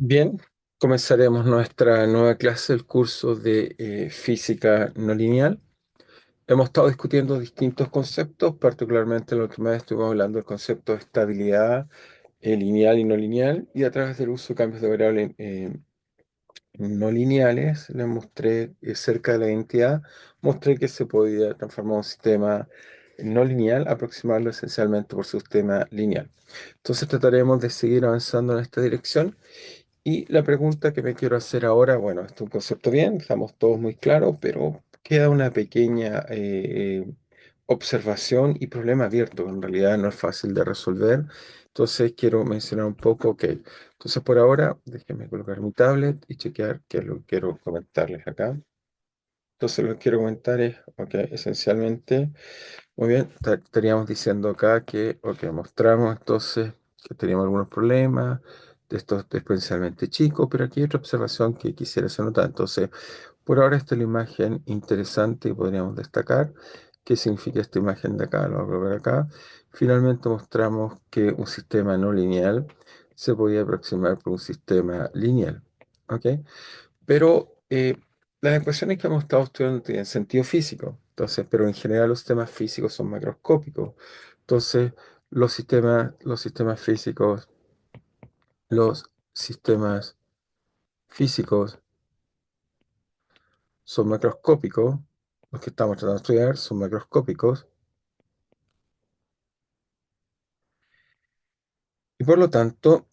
Bien, comenzaremos nuestra nueva clase del curso de física no lineal. Hemos estado discutiendo distintos conceptos, particularmente la última vez estuvimos hablando del concepto de estabilidad lineal y no lineal, y a través del uso de cambios de variable no lineales, les mostré cerca de la identidad, mostré que se podía transformar un sistema no lineal, aproximarlo esencialmente por su sistema lineal. Entonces trataremos de seguir avanzando en esta dirección. Y la pregunta que me quiero hacer ahora, bueno, este es un concepto bien, estamos todos muy claros, pero queda una pequeña observación y problema abierto, que en realidad no es fácil de resolver. Entonces quiero mencionar un poco, ok. Entonces por ahora, déjenme colocar mi tablet y chequear qué es lo que quiero comentarles acá. Entonces lo que quiero comentar es, ok, esencialmente. Muy bien, estaríamos diciendo acá que, ok, mostramos entonces que teníamos algunos problemas de estos especialmente chicos, pero aquí hay otra observación que quisiera hacer notar. Entonces, por ahora esta es la imagen interesante y podríamos destacar qué significa esta imagen de acá, lo voy a colocar acá. Finalmente mostramos que un sistema no lineal se podía aproximar por un sistema lineal, ¿ok? Pero las ecuaciones que hemos estado estudiando tienen sentido físico, entonces, pero en general los sistemas físicos son macroscópicos. Entonces, los sistemas físicos son macroscópicos, los que estamos tratando de estudiar son macroscópicos. Y por lo tanto,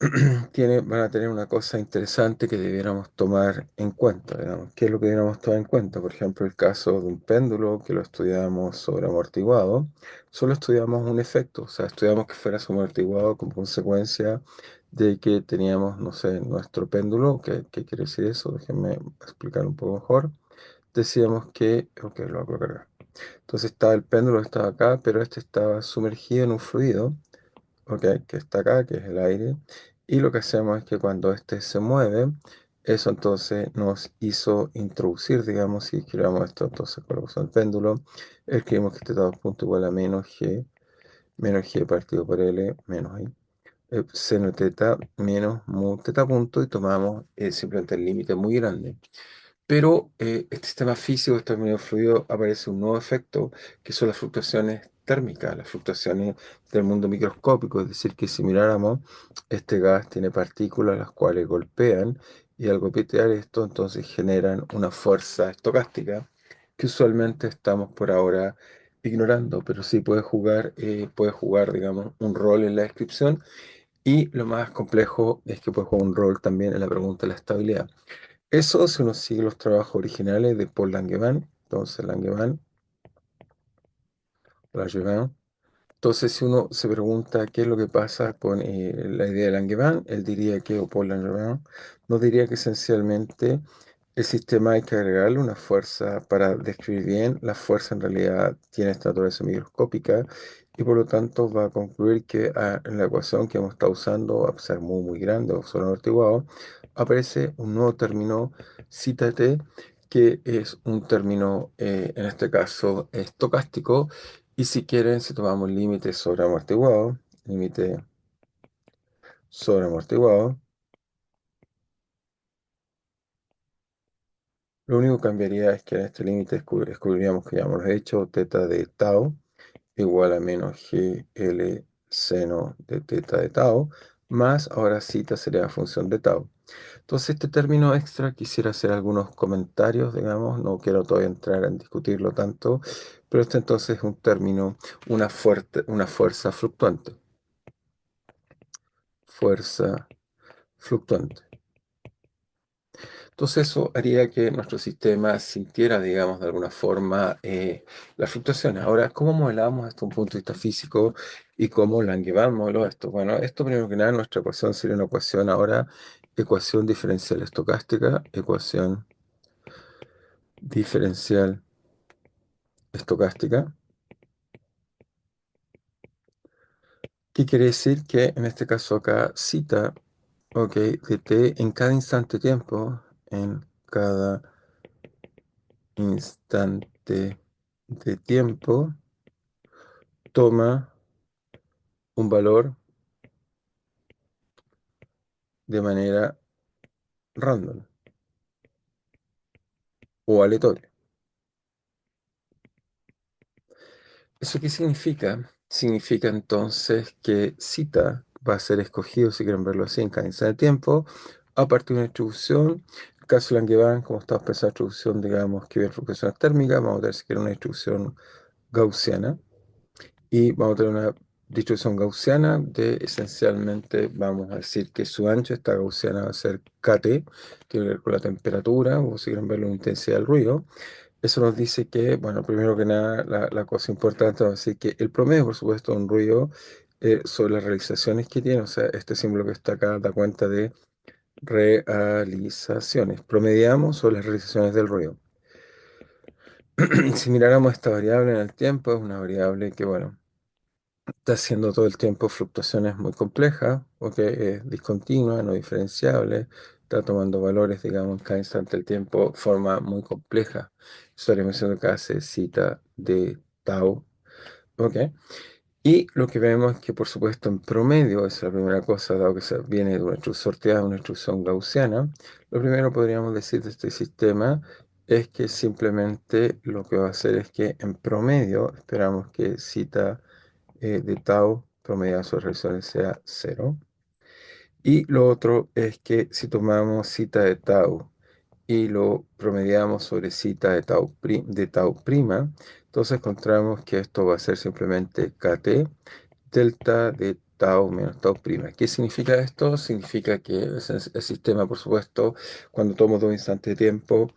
van a tener una cosa interesante que debiéramos tomar en cuenta, digamos. ¿Qué es lo que debiéramos tomar en cuenta? Por ejemplo, el caso de un péndulo que lo estudiamos sobre amortiguado, solo estudiamos un efecto, o sea, estudiamos que fuera amortiguado como consecuencia de que teníamos, no sé, nuestro péndulo. ¿Qué quiere decir eso? Déjenme explicar un poco mejor. Decíamos que, ok, lo voy a colocar acá. Entonces estaba el péndulo, estaba acá, pero este estaba sumergido en un fluido. Ok, que está acá, que es el aire. Y lo que hacemos es que cuando este se mueve, eso entonces nos hizo introducir, digamos, si escribamos esto, entonces colocamos el péndulo, escribimos que este dado punto igual a menos g partido por L, menos I, seno de teta menos mu teta punto, y tomamos simplemente el límite muy grande. Pero este sistema físico, este medio fluido, aparece un nuevo efecto, que son las fluctuaciones térmicas, las fluctuaciones del mundo microscópico. Es decir, que si miráramos, este gas tiene partículas las cuales golpean, y al golpear esto, entonces generan una fuerza estocástica que usualmente estamos por ahora ignorando, pero sí puede jugar, digamos, un rol en la descripción. Y lo más complejo es que puede jugar un rol también en la pregunta de la estabilidad. Eso si uno sigue los trabajos originales de Paul Langevin. Entonces, Langevin. Entonces, si uno se pregunta qué es lo que pasa con la idea de Langevin, él diría que, o Paul Langevin, nos diría que esencialmente el sistema hay que agregarle una fuerza para describir bien. La fuerza en realidad tiene esta naturaleza microscópica, y por lo tanto va a concluir que en la ecuación que hemos estado usando, a ser muy, muy grande o solo amortiguado, aparece un nuevo término, cita T, que es un término, en este caso, estocástico. Y si quieren, si tomamos límite sobre amortiguado, lo único que cambiaría es que en este límite descubriríamos que ya hemos hecho teta de tau igual a menos GL seno de teta de tau, más ahora zeta sería función de tau. Entonces, este término extra quisiera hacer algunos comentarios, digamos, no quiero todavía entrar en discutirlo tanto, pero este entonces es un término, una fuerza fluctuante. Fuerza fluctuante. Entonces eso haría que nuestro sistema sintiera, digamos, de alguna forma las fluctuaciones. Ahora, ¿cómo modelamos esto desde un punto de vista físico y cómo Langevin modeló esto? Bueno, esto primero que nada, nuestra ecuación sería una ecuación ahora, ecuación diferencial estocástica, ecuación diferencial estocástica. ¿Qué quiere decir? Que en este caso acá cita, ok, de t en cada instante tiempo, en cada instante de tiempo, toma un valor de manera random o aleatorio. ¿Eso qué significa? Significa entonces que cita va a ser escogido, si quieren verlo así, en cada instante de tiempo, a partir de una distribución. En el caso de Langevin, como estamos pensando en distribución, digamos, que viene fluctuaciones térmicas, vamos a tener siquiera una distribución gaussiana. Y vamos a tener una distribución gaussiana de esencialmente, vamos a decir que su ancho, esta gaussiana va a ser KT, tiene que ver con la temperatura, o si quieren verlo, la intensidad del ruido. Eso nos dice que, bueno, primero que nada, la cosa importante va a decir que el promedio, por supuesto, de un ruido sobre las realizaciones que tiene, o sea, este símbolo que está acá da cuenta de realizaciones. Promediamos sobre las realizaciones del ruido. Si miráramos esta variable en el tiempo, es una variable que, bueno, está haciendo todo el tiempo fluctuaciones muy complejas, porque es discontinua, no diferenciable, está tomando valores, digamos, en cada instante del tiempo de forma muy compleja. Estaríamos diciendo que hace cita de tau, ¿ok? Y lo que vemos es que, por supuesto, en promedio, esa es la primera cosa, dado que viene de una instrucción sorteada, una instrucción gaussiana, lo primero que podríamos decir de este sistema es que simplemente lo que va a hacer es que en promedio esperamos que cita de tau promediado sobre revisiones sea cero. Y lo otro es que si tomamos cita de tau y lo promediamos sobre cita de tau prima, entonces encontramos que esto va a ser simplemente kt delta de tau menos tau prima. ¿Qué significa esto? Significa que el sistema, por supuesto, cuando tomo dos instantes de tiempo,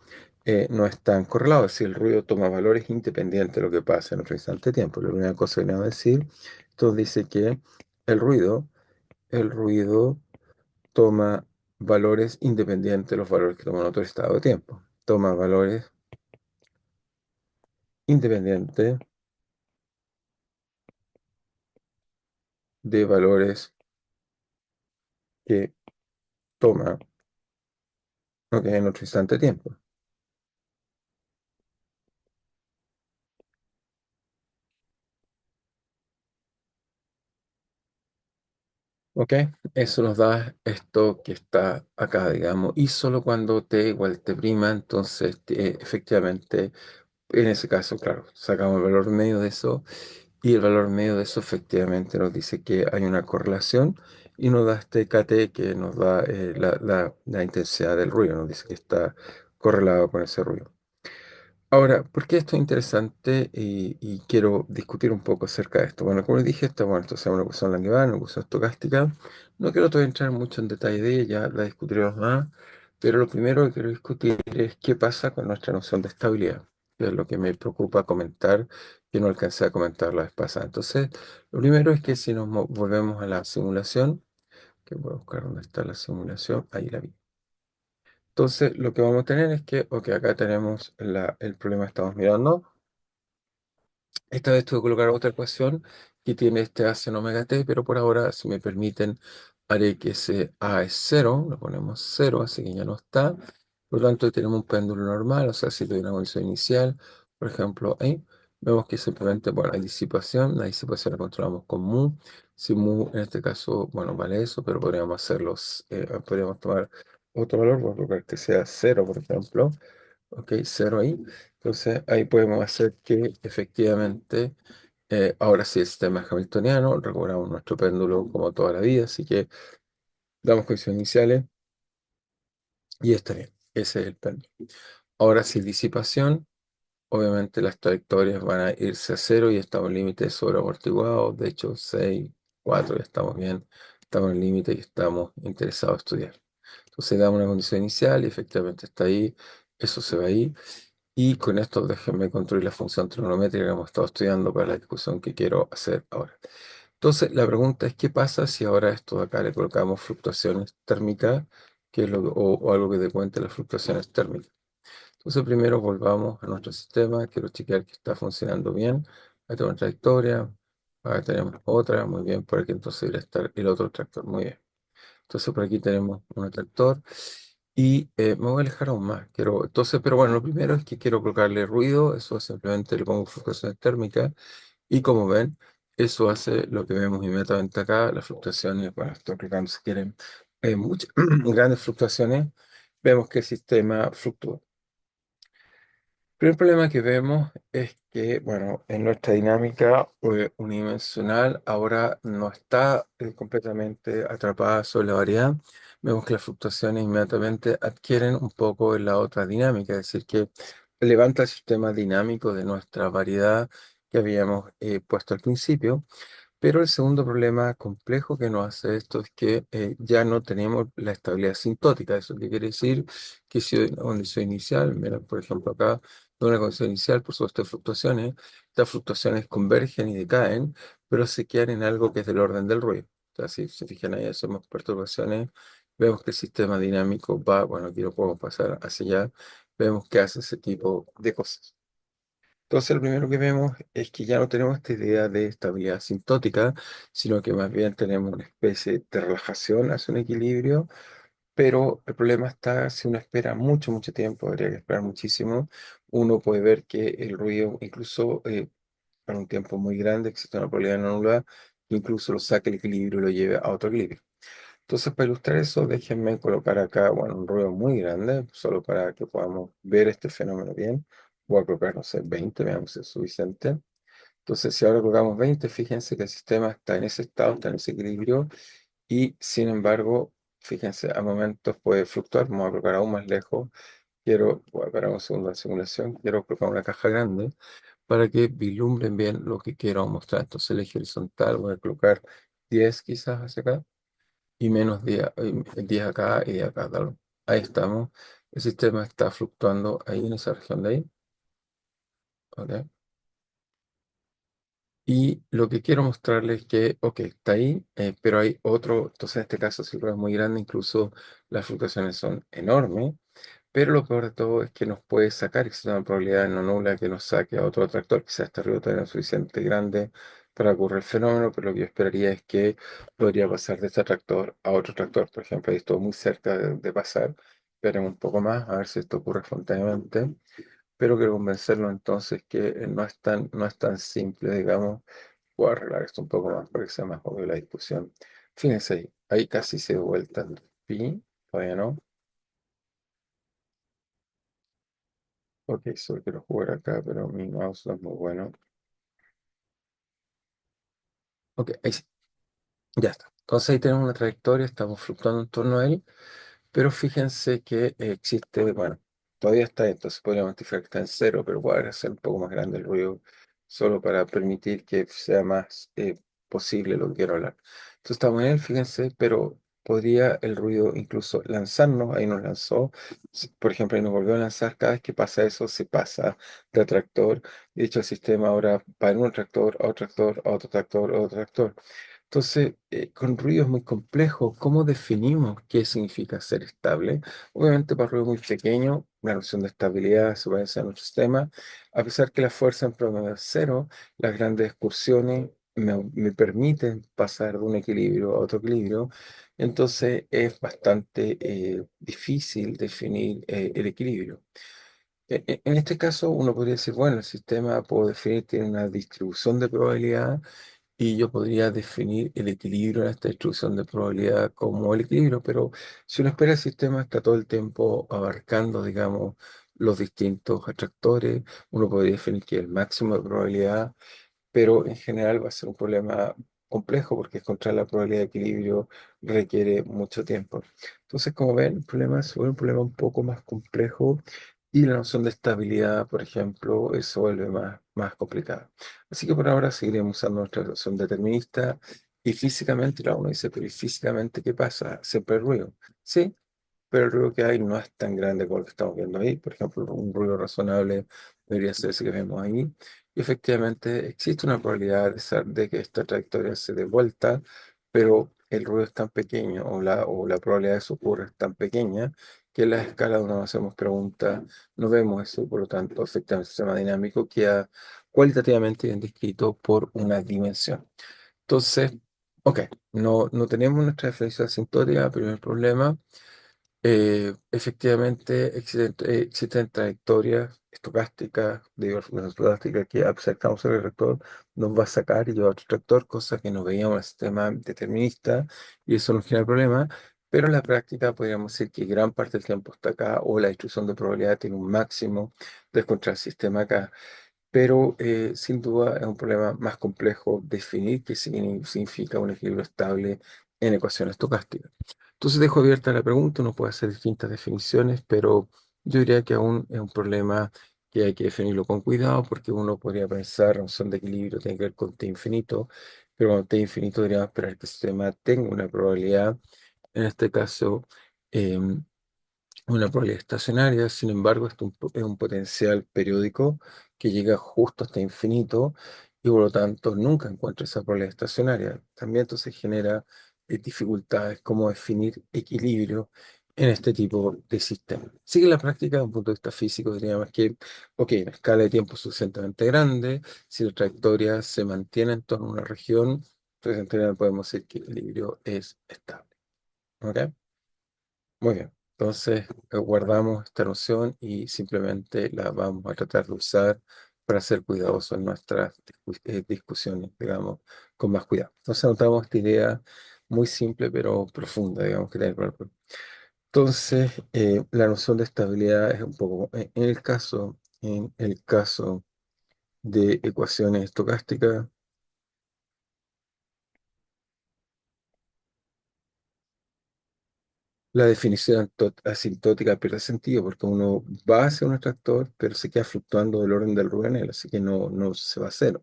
no están correlados. Es decir, el ruido toma valores independientes de lo que pasa en otro instante de tiempo. La primera cosa que me va a decir, esto dice que el ruido, el ruido toma valores independientes de los valores que toma en otro estado de tiempo. Toma valores independientes de valores que toma, ok, en otro instante de tiempo. ¿Ok? Eso nos da esto que está acá, digamos, y solo cuando t igual t prima, entonces efectivamente, en ese caso, claro, sacamos el valor medio de eso y el valor medio de eso efectivamente nos dice que hay una correlación y nos da este KT que nos da la intensidad del ruido, nos dice que está correlado con ese ruido. Ahora, ¿por qué esto es interesante y quiero discutir un poco acerca de esto? Bueno, como les dije, bueno, esto es una ecuación Langevin, una ecuación estocástica. No quiero todavía entrar mucho en detalle de ella, la discutiremos más, pero lo primero que quiero discutir es qué pasa con nuestra noción de estabilidad, que es lo que me preocupa comentar, que no alcancé a comentar la vez pasada. Entonces, lo primero es que si nos volvemos a la simulación, que voy a buscar dónde está la simulación, ahí la vi. Entonces, lo que vamos a tener es que, ok, acá tenemos el problema que estamos mirando. Esta vez tuve que colocar otra ecuación que tiene este A seno omega t, pero por ahora, si me permiten, haré que ese A es cero, lo ponemos cero, así que ya no está. Por lo tanto, tenemos un péndulo normal, o sea, si tuviera una condición inicial, por ejemplo, ahí, vemos que simplemente, bueno, hay disipación, la disipación la controlamos con mu. Si mu, en este caso, bueno, vale eso, pero podríamos hacerlos, podríamos tomar otro valor, voy a colocar que sea cero, por ejemplo. Ok, cero ahí. Entonces ahí podemos hacer que efectivamente, ahora sí el sistema es hamiltoniano, recobramos nuestro péndulo como toda la vida, así que damos condiciones iniciales y está bien. Ese es el péndulo. Ahora sí, disipación, obviamente las trayectorias van a irse a cero y estamos en límites sobreamortiguados, de hecho 6, 4, ya estamos bien, estamos en límite y estamos interesados en estudiar. Entonces damos una condición inicial y efectivamente está ahí, eso se va ahí. Y con esto déjenme construir la función trigonométrica que hemos estado estudiando para la discusión que quiero hacer ahora. Entonces, la pregunta es, ¿qué pasa si ahora esto de acá le colocamos fluctuaciones térmicas, que es o algo que te cuente las fluctuaciones térmicas? Entonces, primero volvamos a nuestro sistema. Quiero chequear que está funcionando bien. Ahí tengo una trayectoria. Ahora tenemos otra. Muy bien. Por aquí entonces debería estar el otro tractor. Muy bien. Entonces por aquí tenemos un tractor y me voy a alejar aún más. Entonces, pero bueno, lo primero es que quiero colocarle ruido, eso simplemente le pongo fluctuaciones térmicas y como ven, eso hace lo que vemos inmediatamente acá, las fluctuaciones, bueno, estoy aplicando si quieren muchas grandes fluctuaciones vemos que el sistema fluctúa. El primer problema que vemos es que, bueno, en nuestra dinámica unidimensional ahora no está completamente atrapada sobre la variedad. Vemos que las fluctuaciones inmediatamente adquieren un poco en la otra dinámica, es decir, que levanta el sistema dinámico de nuestra variedad que habíamos puesto al principio. Pero el segundo problema complejo que nos hace esto es que ya no tenemos la estabilidad sintótica. ¿Eso qué quiere decir? Que si hay una condición inicial, mira, por ejemplo acá, de una condición inicial, por supuesto, hay fluctuaciones, estas fluctuaciones convergen y decaen, pero se quedan en algo que es del orden del ruido. O sea, si se fijan ahí, hacemos perturbaciones, vemos que el sistema dinámico va, bueno, aquí lo podemos pasar hacia allá, vemos que hace ese tipo de cosas. Entonces, lo primero que vemos es que ya no tenemos esta idea de estabilidad asintótica, sino que más bien tenemos una especie de relajación hacia un equilibrio, pero el problema está si uno espera mucho, mucho tiempo, habría que esperar muchísimo, uno puede ver que el ruido, incluso para un tiempo muy grande, existe una probabilidad no nula, que incluso lo saque el equilibrio y lo lleve a otro equilibrio. Entonces, para ilustrar eso, déjenme colocar acá, bueno, un ruido muy grande, solo para que podamos ver este fenómeno bien. Voy a colocar, no sé, 20, veamos si es suficiente. Entonces, si ahora colocamos 20, fíjense que el sistema está en ese estado, está en ese equilibrio, y sin embargo, fíjense, a momentos puede fluctuar. Vamos a colocar aún más lejos. Voy a parar un segundo la simulación, quiero colocar una caja grande para que vislumbren bien lo que quiero mostrar. Entonces, el eje horizontal, voy a colocar 10 quizás hacia acá y menos 10 acá y 10 acá. Dale. Ahí estamos. El sistema está fluctuando ahí en esa región de ahí. ¿Ok? Y lo que quiero mostrarles es que, ok, está ahí, pero hay otro. Entonces, en este caso, si el ruido es muy grande, incluso las fluctuaciones son enormes. Pero lo peor de todo es que nos puede sacar, existe una probabilidad no nula que nos saque a otro atractor, quizás este ruido todavía no es suficiente grande para ocurrir el fenómeno, pero lo que yo esperaría es que podría pasar de este atractor a otro atractor. Por ejemplo, ahí estoy muy cerca de pasar, esperemos un poco más, a ver si esto ocurre espontáneamente, pero quiero convencerlo entonces que no es tan simple, digamos. Voy a arreglar esto un poco más para que sea más obvio la discusión. Fíjense ahí casi se dio vuelta el pi, todavía no. Ok, solo quiero jugar acá, pero mi mouse no es muy bueno. Ok, ahí sí, ya está. Entonces ahí tenemos una trayectoria, estamos fluctuando en torno a él. Pero fíjense que existe, bueno, todavía está, entonces podríamos identificar que está en cero, pero voy a hacer un poco más grande el ruido, solo para permitir que sea más posible lo que quiero hablar. Entonces estamos en él, fíjense, pero podría el ruido incluso lanzarnos, ahí nos lanzó, por ejemplo, ahí nos volvió a lanzar, cada vez que pasa eso, se pasa de atractor, de hecho el sistema ahora va en un tractor, a otro tractor, a otro tractor, a otro tractor. Entonces, con ruidos muy complejos, ¿cómo definimos qué significa ser estable? Obviamente, para ruidos muy pequeños, la noción de estabilidad se parece a nuestro sistema. A pesar que la fuerza en promedio es cero, las grandes excursiones me permiten pasar de un equilibrio a otro equilibrio. Entonces, es bastante difícil definir el equilibrio. En este caso, uno podría decir, bueno, el sistema, puedo definir, tiene una distribución de probabilidad y yo podría definir el equilibrio en esta distribución de probabilidad como el equilibrio, pero si uno espera el sistema está todo el tiempo abarcando, digamos, los distintos atractores, uno podría definir que el máximo de probabilidad, pero en general va a ser un problema complejo porque encontrar la probabilidad de equilibrio requiere mucho tiempo. Entonces, como ven, el problema se vuelve un problema un poco más complejo y la noción de estabilidad, por ejemplo, se vuelve más complicada. Así que por ahora seguiremos usando nuestra noción determinista y físicamente, claro, uno dice, pero ¿y físicamente qué pasa? Siempre hay ruido. Sí, pero el ruido que hay no es tan grande como el que estamos viendo ahí. Por ejemplo, un ruido razonable debería ser ese que vemos ahí. Y efectivamente existe una probabilidad de que esta trayectoria se dé vuelta, pero el ruido es tan pequeño o la probabilidad de eso ocurra es tan pequeña que en la escala donde nos hacemos preguntas no vemos eso. Por lo tanto, efectivamente, el sistema dinámico queda cualitativamente bien descrito por una dimensión. Entonces, ok, no tenemos nuestra definición asintótica, primer problema. Efectivamente, existen trayectorias estocásticas, diversas estocásticas que acercamos al rector, nos va a sacar y llevar a otro tractor, cosa que no veíamos en el sistema determinista, y eso nos genera problemas. pero en la práctica podríamos decir que gran parte del tiempo está acá o la distribución de probabilidad tiene un máximo de encontrar el sistema acá. Pero sin duda es un problema más complejo definir qué significa un equilibrio estable en ecuaciones estocásticas. Entonces dejo abierta la pregunta, uno puede hacer distintas definiciones, pero yo diría que aún es un problema que hay que definirlo con cuidado porque uno podría pensar, la noción de equilibrio tiene que ver con t infinito, pero con t infinito deberíamos esperar que el sistema tenga una probabilidad, en este caso, em, una probabilidad estacionaria. Sin embargo, esto es un potencial periódico que llega justo hasta infinito y por lo tanto nunca encuentra esa probabilidad estacionaria. También entonces genera dificultades como definir equilibrio en este tipo de sistema. Así que en la práctica, desde un punto de vista físico, diríamos que, ok, una escala de tiempo suficientemente grande, si la trayectoria se mantiene en torno a una región, entonces en teoría podemos decir que el equilibrio es estable. ¿Ok? Muy bien, entonces guardamos esta noción y simplemente la vamos a tratar de usar para ser cuidadosos en nuestras discusiones, digamos, con más cuidado. Entonces anotamos esta idea muy simple pero profunda, digamos, que tiene que ver entonces, la noción de estabilidad es un poco, en el caso de ecuaciones estocásticas, la definición asintótica pierde sentido porque uno va hacia un atractor, pero se queda fluctuando del orden del Rubenel, así que no se va a cero.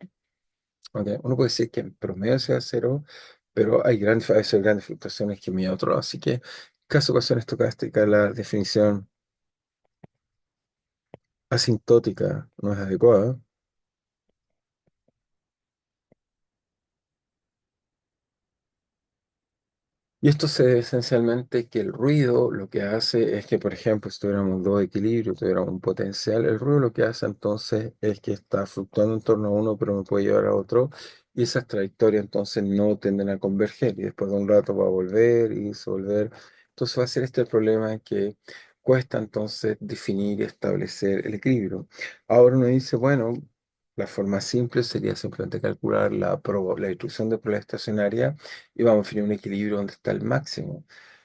¿Ok? Uno puede decir que en promedio se va a cero, pero a veces hay grandes fluctuaciones que mide a otro lado. Así que, en caso de ecuación estocástica, la definición asintótica no es adecuada. Y esto se debe esencialmente que el ruido lo que hace es que, por ejemplo, si tuviéramos dos equilibrios, tuviéramos un potencial, el ruido lo que hace entonces es que está fluctuando en torno a uno, pero me puede llevar a otro, y esas trayectorias entonces no tienden a converger, y después de un rato va a volver y se volver. Entonces va a ser este el problema que cuesta entonces definir y establecer el equilibrio. Ahora uno dice, bueno, la forma simple sería simplemente calcular la distribución de probabilidad estacionaria y vamos a definir un equilibrio donde está el máximo.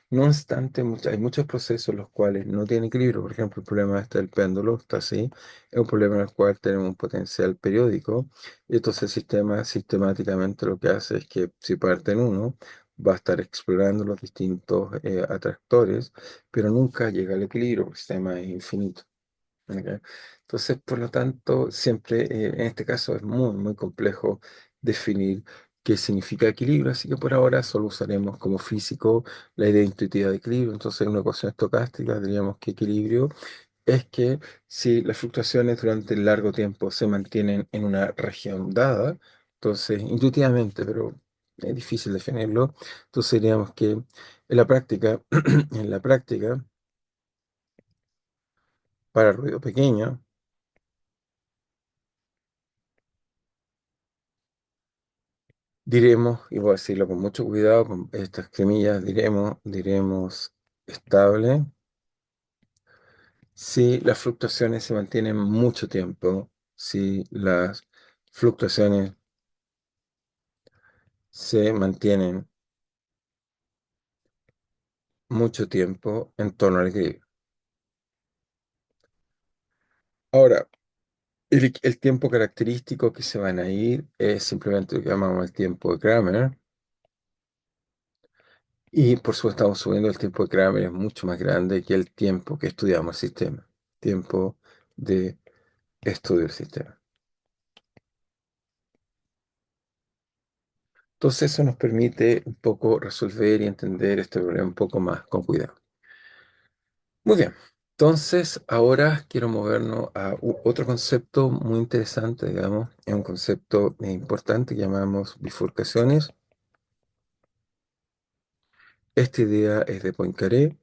No obstante, hay muchos procesos los cuales no tienen equilibrio. Por ejemplo, el problema este del péndulo está así. Es un problema en el cual tenemos un potencial periódico. Y entonces el sistema sistemáticamente lo que hace es que si parte en uno, va a estar explorando los distintos atractores, pero nunca llega al equilibrio, porque el sistema es infinito. ¿Ok? Entonces, por lo tanto, siempre en este caso es muy complejo definir qué significa equilibrio, así que por ahora solo usaremos como físico la idea intuitiva de equilibrio. Entonces, en una ecuación estocástica diríamos que equilibrio es que si las fluctuaciones durante largo tiempo se mantienen en una región dada, entonces intuitivamente, pero es difícil definirlo, entonces diríamos que en la práctica, en la práctica, para ruido pequeño, diremos, y voy a decirlo con mucho cuidado, con estas comillas, diremos estable si las fluctuaciones se mantienen mucho tiempo, si las fluctuaciones se mantienen mucho tiempo en torno al equilibrio. Ahora, el tiempo característico que se van a ir es simplemente lo que llamamos el tiempo de Kramer, y por supuesto estamos subiendo el tiempo de Kramer, es mucho más grande que el tiempo que estudiamos el sistema, tiempo de estudio del sistema. Entonces eso nos permite un poco resolver y entender este problema un poco más con cuidado. Muy bien, entonces ahora quiero movernos a otro concepto muy interesante, digamos, es un concepto importante que llamamos bifurcaciones. Esta idea es de Poincaré.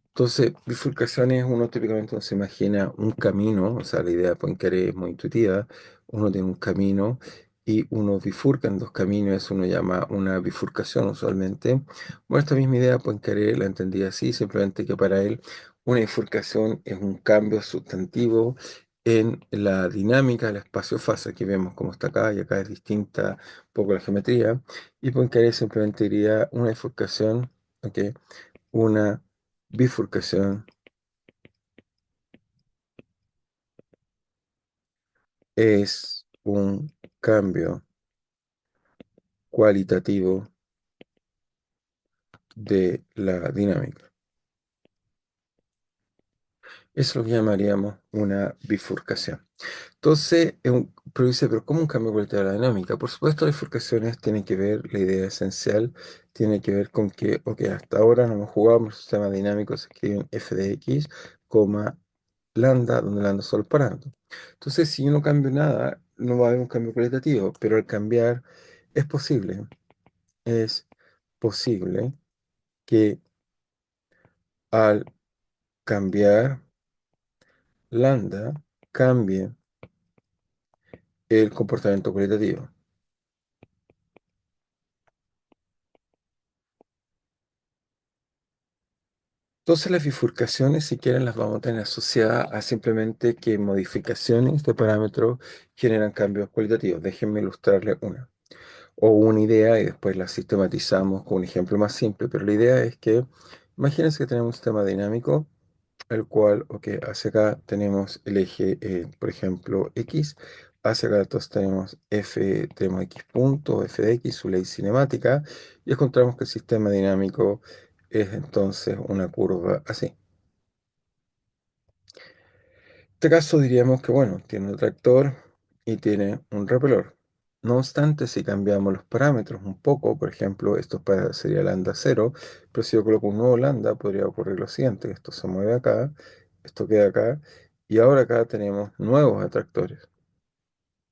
Entonces, bifurcaciones, uno típicamente no se imagina un camino, o sea, la idea de Poincaré es muy intuitiva, uno tiene un camino y uno bifurca en dos caminos, eso uno llama una bifurcación usualmente. Bueno, esta misma idea Poincaré la entendía así, simplemente que para él una bifurcación es un cambio sustantivo en la dinámica del espacio-fase. Aquí vemos cómo está acá y acá es distinta un poco la geometría. Y Poincaré simplemente diría una bifurcación, ¿ok? Una bifurcación es un cambio cualitativo de la dinámica. Eso lo llamaríamos una bifurcación. Entonces, pero dice, pero ¿cómo un cambio cualitativo de la dinámica? Por supuesto, las bifurcaciones tienen que ver, la idea esencial tiene que ver con que, ok, hasta ahora no hemos jugado un sistema dinámico, se escribe en f de x, coma, lambda, donde lambda son los parámetros. Entonces, si yo no cambio nada, no va a haber un cambio cualitativo, pero al cambiar es posible que al cambiar lambda cambie el comportamiento cualitativo. Entonces las bifurcaciones, si quieren, las vamos a tener asociadas a simplemente que modificaciones de parámetros generan cambios cualitativos. Déjenme ilustrarles una o una idea y después la sistematizamos con un ejemplo más simple. Pero la idea es que, imagínense que tenemos un sistema dinámico el cual, ok, hacia acá tenemos el eje, por ejemplo, X, hacia acá entonces tenemos X punto, f de X, su ley cinemática, y encontramos que el sistema dinámico es entonces una curva así. En este caso diríamos que, bueno, tiene un tractor y tiene un repelor. No obstante, si cambiamos los parámetros un poco, por ejemplo, sería lambda cero, pero si yo coloco un nuevo lambda, podría ocurrir lo siguiente, que esto se mueve acá, esto queda acá, y ahora acá tenemos nuevos atractores.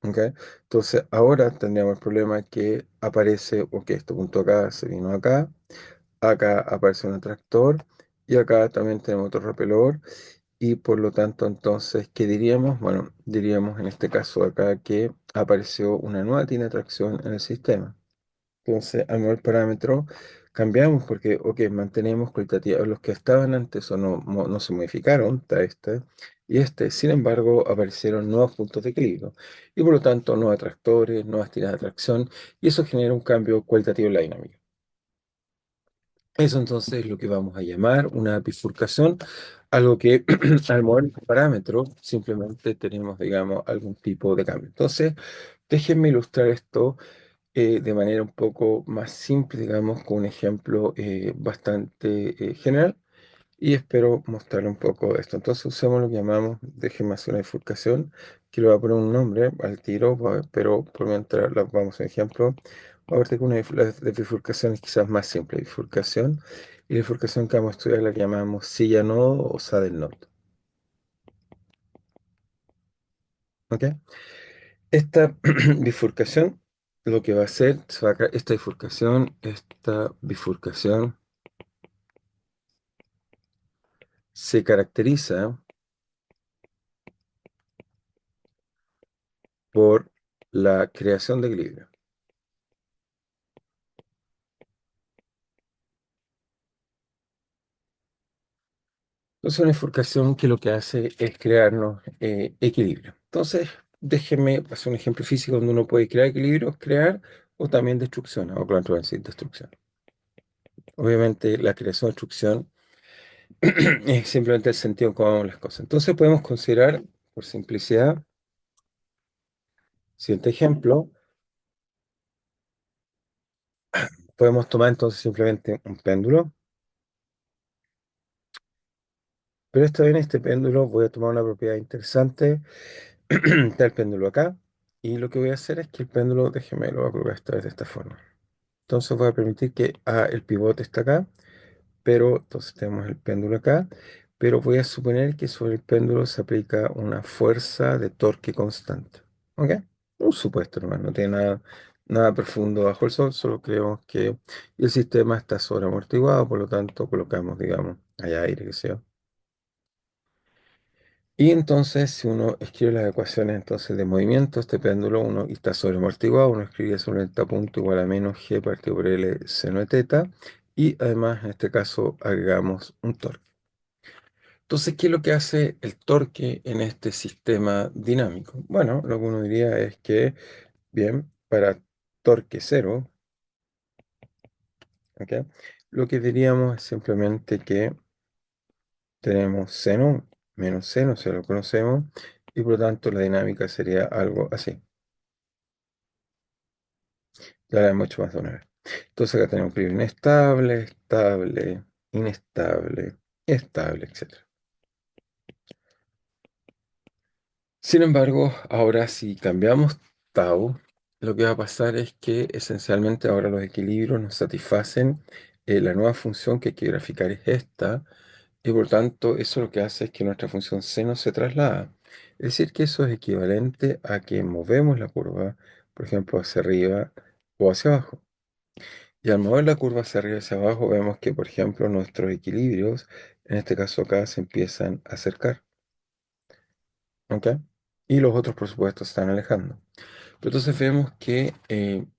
¿Ok? Entonces, ahora tendríamos el problema que aparece, ok, este punto acá se vino acá, acá aparece un atractor, y acá también tenemos otro repelor, y por lo tanto, entonces, ¿qué diríamos? Bueno, diríamos en este caso acá que apareció una nueva tiene atracción en el sistema. Entonces, al mover el parámetro, cambiamos porque, ok, mantenemos cualitativos los que estaban antes o no se modificaron, está este y este. Sin embargo, aparecieron nuevos puntos de equilibrio y por lo tanto, nuevos atractores, nuevas tiradas de atracción y eso genera un cambio cualitativo en la dinámica. Eso entonces es lo que vamos a llamar una bifurcación, algo que al mover el parámetro simplemente tenemos, digamos, algún tipo de cambio. Entonces, déjenme ilustrar esto de manera un poco más simple, digamos, con un ejemplo bastante general y espero mostrarle un poco esto. Entonces usamos lo que llamamos, déjenme hacer una bifurcación, que le voy a poner un nombre al tiro, pero por mientras vamos a un ejemplo. Ahorita con una de bifurcaciones quizás más simple, bifurcación, y la bifurcación que vamos a estudiar la que llamamos silla nodo o saddle node. ¿Ok? Esta bifurcación, lo que va a hacer, esta bifurcación se caracteriza por la creación de equilibrio. Entonces, una bifurcación que lo que hace es crearnos equilibrio. Entonces, déjenme hacer un ejemplo físico donde uno puede crear equilibrio, crear o también destrucción, o control, sí, destrucción. Obviamente, la creación o destrucción es simplemente el sentido en cómo vemos las cosas. Entonces, podemos considerar, por simplicidad, siguiente ejemplo, podemos tomar entonces simplemente un péndulo, pero esta vez en este péndulo voy a tomar una propiedad interesante. Está el péndulo acá, y lo que voy a hacer es que el péndulo, déjeme, lo voy a colocar esta vez de esta forma. Entonces voy a permitir que el pivote está acá, pero entonces tenemos el péndulo acá, pero voy a suponer que sobre el péndulo se aplica una fuerza de torque constante. ¿Ok? Un supuesto, hermano, no tiene nada profundo bajo el sol, solo creemos que el sistema está sobreamortiguado, por lo tanto colocamos, digamos, allá aire, que sea. Y entonces, si uno escribe las ecuaciones entonces de movimiento, este péndulo, uno y está sobreamortiguado, uno escribe sobre el punto igual a menos g partido por L seno de teta, y además en este caso agregamos un torque. Entonces, ¿qué es lo que hace el torque en este sistema dinámico? Bueno, lo que uno diría es que, bien, para torque cero, ¿ok? Lo que diríamos es simplemente que tenemos seno menos seno, se lo conocemos, y por lo tanto la dinámica sería algo así. Ya la hemos hecho más de una vez. Entonces acá tenemos equilibrio inestable, estable, inestable, estable, etc. Sin embargo, ahora si cambiamos tau, lo que va a pasar es que esencialmente ahora los equilibrios nos satisfacen la nueva función que hay que graficar es esta, y por tanto eso lo que hace es que nuestra función seno se traslada. Es decir, que eso es equivalente a que movemos la curva, por ejemplo, hacia arriba o hacia abajo. Y al mover la curva hacia arriba y hacia abajo, vemos que, por ejemplo, nuestros equilibrios, en este caso acá, se empiezan a acercar. ¿Ok? Y los otros, por supuesto, se están alejando. Pero entonces vemos que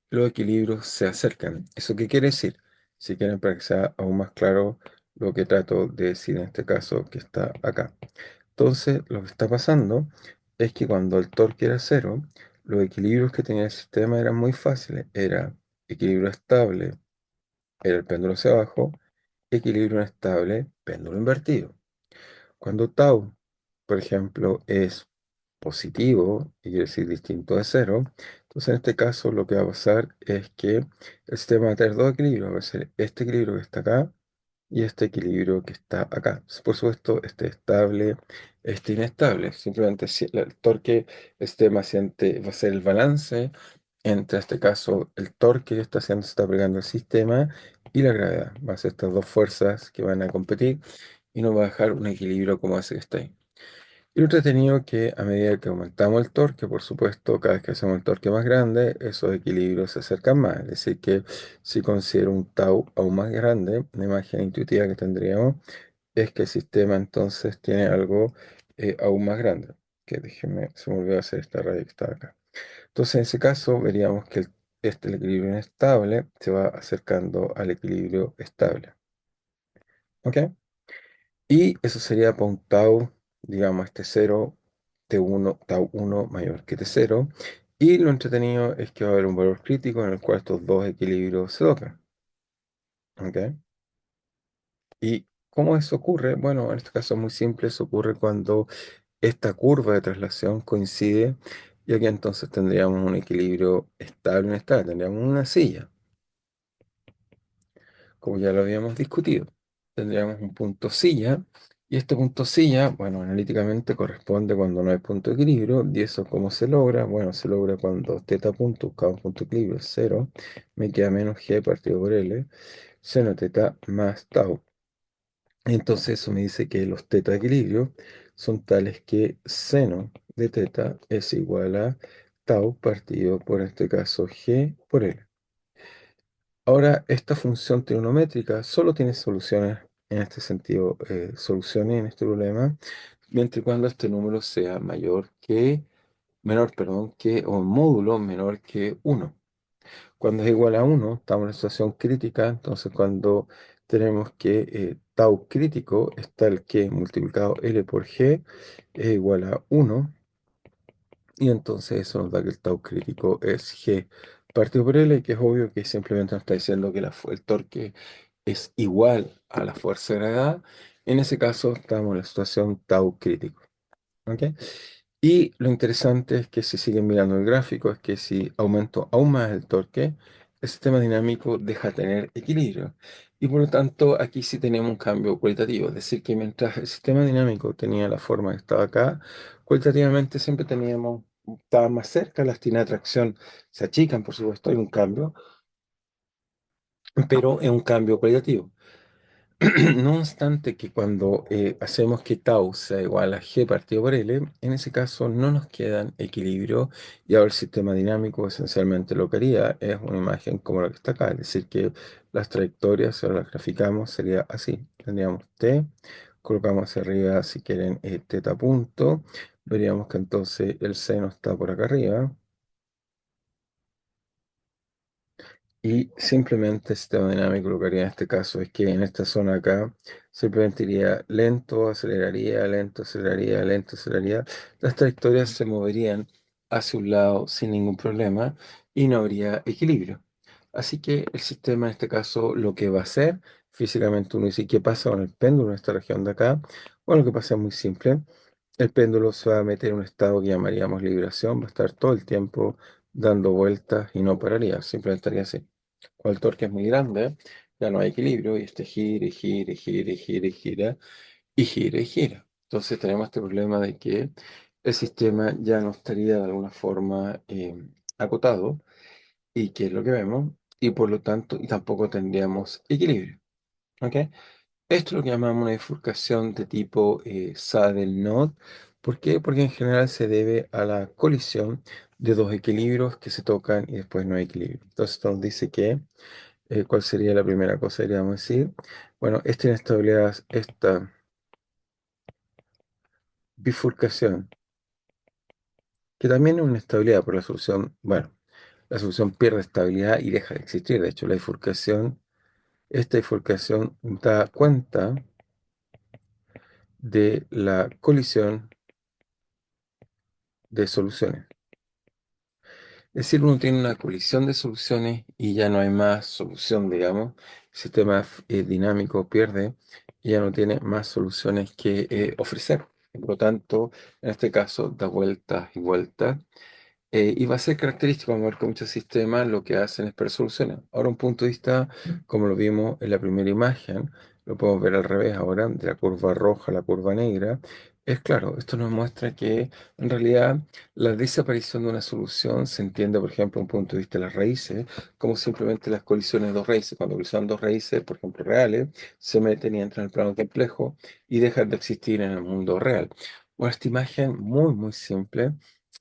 los equilibrios se acercan. ¿Eso qué quiere decir? Si quieren, para que sea aún más claro lo que trato de decir en este caso que está acá. Entonces, lo que está pasando es que cuando el torque era cero, los equilibrios que tenía el sistema eran muy fáciles. Era equilibrio estable, era el péndulo hacia abajo, equilibrio inestable, péndulo invertido. Cuando tau, por ejemplo, es positivo, y quiere decir distinto de cero, entonces en este caso lo que va a pasar es que el sistema va a tener dos equilibrios, va a ser este equilibrio que está acá y este equilibrio que está acá. Por supuesto, este estable, este inestable. Simplemente si el torque, el sistema siente, va a ser el balance entre, en este caso, el torque que está haciendo, se está aplicando el sistema y la gravedad. Va a ser estas dos fuerzas que van a competir y nos va a dejar un equilibrio como ese que está ahí. Y lo entretenido que a medida que aumentamos el torque, por supuesto, cada vez que hacemos el torque más grande, esos equilibrios se acercan más. Es decir, que si considero un tau aún más grande, la imagen intuitiva que tendríamos es que el sistema entonces tiene algo aún más grande. Que déjenme, se me olvidó hacer esta raya que está acá. Entonces, en ese caso, veríamos que el equilibrio inestable se va acercando al equilibrio estable. ¿Ok? Y eso sería para un tau, digamos, este cero T1, tau 1 mayor que T0. Y lo entretenido es que va a haber un valor crítico en el cual estos dos equilibrios se tocan. ¿Ok? ¿Y cómo eso ocurre? Bueno, en este caso es muy simple. Eso ocurre cuando esta curva de traslación coincide y aquí entonces tendríamos un equilibrio estable y inestable. Tendríamos una silla, como ya lo habíamos discutido. Tendríamos un punto silla, y este punto silla, bueno, analíticamente corresponde cuando no hay punto de equilibrio, y eso cómo se logra, bueno, se logra cuando teta punto, cada punto de equilibrio es cero, me queda menos g partido por l, seno teta más tau. Entonces eso me dice que los teta de equilibrio son tales que seno de teta es igual a tau partido por, en este caso, g por l. Ahora, esta función trigonométrica solo tiene soluciones en este sentido, soluciones en este problema, mientras y cuando este número sea menor, perdón, o un módulo menor que uno. Cuando es igual a uno, estamos en una situación crítica, entonces cuando tenemos que tau crítico es tal que multiplicado L por G es igual a uno, y entonces eso nos da que el tau crítico es G partido por L, que es obvio que simplemente nos está diciendo que el torque es igual a la fuerza de gravedad. En ese caso estamos en la situación tau crítico. ¿Ok? Y lo interesante es que si siguen mirando el gráfico, es que si aumento aún más el torque, el sistema dinámico deja de tener equilibrio. Y por lo tanto, aquí sí tenemos un cambio cualitativo. Es decir, que mientras el sistema dinámico tenía la forma que estaba acá, cualitativamente siempre estaba más cerca, las tiene de atracción se achican, por supuesto, hay un cambio, pero es un cambio cualitativo. No obstante que cuando hacemos que tau sea igual a g partido por L, en ese caso no nos quedan equilibrio y ahora el sistema dinámico esencialmente lo que haría es una imagen como la que está acá, es decir, que las trayectorias, si ahora las graficamos, sería así. Tendríamos t, colocamos hacia arriba, si quieren, teta punto, veríamos que entonces el seno está por acá arriba Y simplemente el sistema dinámico lo que haría en este caso es que en esta zona acá simplemente iría lento, aceleraría, lento, aceleraría. Las trayectorias se moverían hacia un lado sin ningún problema y no habría equilibrio. Así que el sistema en este caso lo que va a hacer, físicamente uno dice, ¿qué pasa con el péndulo en esta región de acá? Bueno, lo que pasa es muy simple. El péndulo se va a meter en un estado que llamaríamos libración, va a estar todo el tiempo dando vueltas y no pararía, simplemente estaría así. Cuando el torque es muy grande, ya no hay equilibrio y este gira y gira y gira y gira y gira y gira y gira. Entonces tenemos este problema de que el sistema ya no estaría de alguna forma acotado y que es lo que vemos y por lo tanto y tampoco tendríamos equilibrio. ¿Ok? Esto es lo que llamamos una bifurcación de tipo saddle node. ¿Por qué? Porque en general se debe a la colisión de dos equilibrios que se tocan y después no hay equilibrio. Entonces esto nos dice que, ¿cuál sería la primera cosa que deberíamos decir? Bueno, esta inestabilidad, esta bifurcación, que también es una estabilidad por la solución, bueno, la solución pierde estabilidad y deja de existir. De hecho, la bifurcación, esta bifurcación da cuenta de la colisión de soluciones. Es decir, uno tiene una colisión de soluciones y ya no hay más solución, digamos. El sistema dinámico pierde y ya no tiene más soluciones que ofrecer. Por lo tanto, en este caso, da vueltas y vueltas y va a ser característico, vamos a ver que muchos sistemas lo que hacen es perder soluciones. Ahora un punto de vista, como lo vimos en la primera imagen, lo podemos ver al revés ahora, de la curva roja a la curva negra. Es claro, esto nos muestra que en realidad la desaparición de una solución se entiende, por ejemplo, un punto de vista de las raíces, como simplemente las colisiones de dos raíces. Cuando colisionan dos raíces, por ejemplo, reales, se meten y entran en el plano complejo y dejan de existir en el mundo real. Bueno, esta imagen muy, muy simple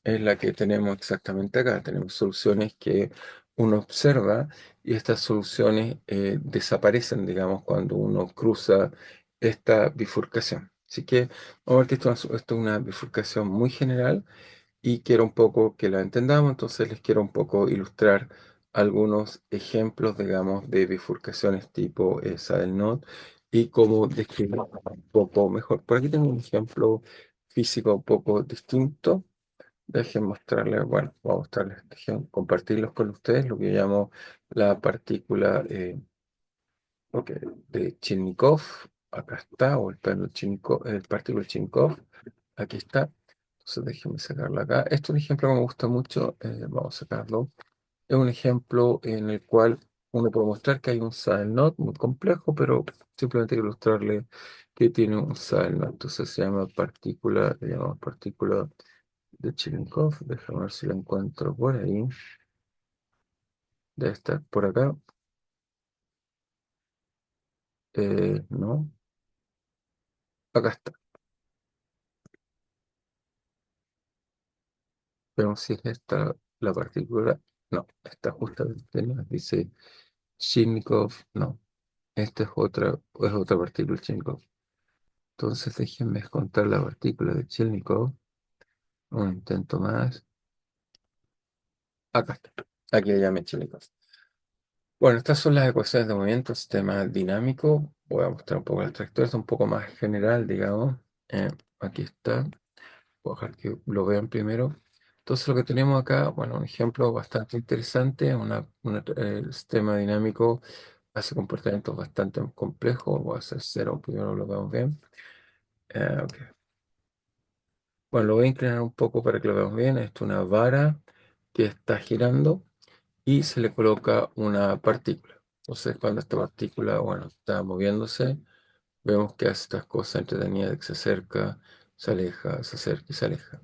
es la que tenemos exactamente acá. Tenemos soluciones que uno observa y estas soluciones desaparecen, digamos, cuando uno cruza esta bifurcación. Así que vamos a ver que esto es una bifurcación muy general y quiero un poco que la entendamos, entonces les quiero un poco ilustrar algunos ejemplos, digamos, de bifurcaciones tipo esa del NOT y cómo describir un poco mejor. Por aquí tengo un ejemplo físico un poco distinto. Dejen mostrarles, bueno, voy a mostrarles, dejen compartirlos con ustedes, lo que yo llamo la partícula ok, de Chinnikov. Acá está, o el plano Chinnikov, el partícula Chinnikov, aquí está. Entonces déjenme sacarlo acá. Este es un ejemplo que me gusta mucho, vamos a sacarlo. Es un ejemplo en el cual uno puede mostrar que hay un saddle knot muy complejo, pero simplemente hay que ilustrarle que tiene un saddle knot. Entonces se llama partícula, le llamamos partícula de Cherenkov. Déjame ver si la encuentro por ahí. Debe estar por acá. No, acá está. Veamos si es esta la partícula. No, está justamente, ¿no? Dice Cherenkov. No, esta es otra partícula Cherenkov. Entonces déjenme contar la partícula de Cherenkov. Un intento más. Acá está. Aquí ya me Cherenkov. Bueno, estas son las ecuaciones de movimiento, sistema dinámico. Voy a mostrar un poco las trayectorias, un poco más general, digamos. Eh, Aquí está. Voy a dejar que lo vean primero. Entonces, lo que tenemos acá, bueno, un ejemplo bastante interesante, el sistema dinámico hace comportamientos bastante complejos. Voy a hacer cero, primero lo veamos bien. Ok. Bueno, lo voy a inclinar un poco para que lo veamos bien. Esto es una vara que está girando y se le coloca una partícula. Entonces, cuando esta partícula, bueno, está moviéndose, vemos que hace estas cosas entretenidas de que se acerca, se aleja, se acerca y se aleja.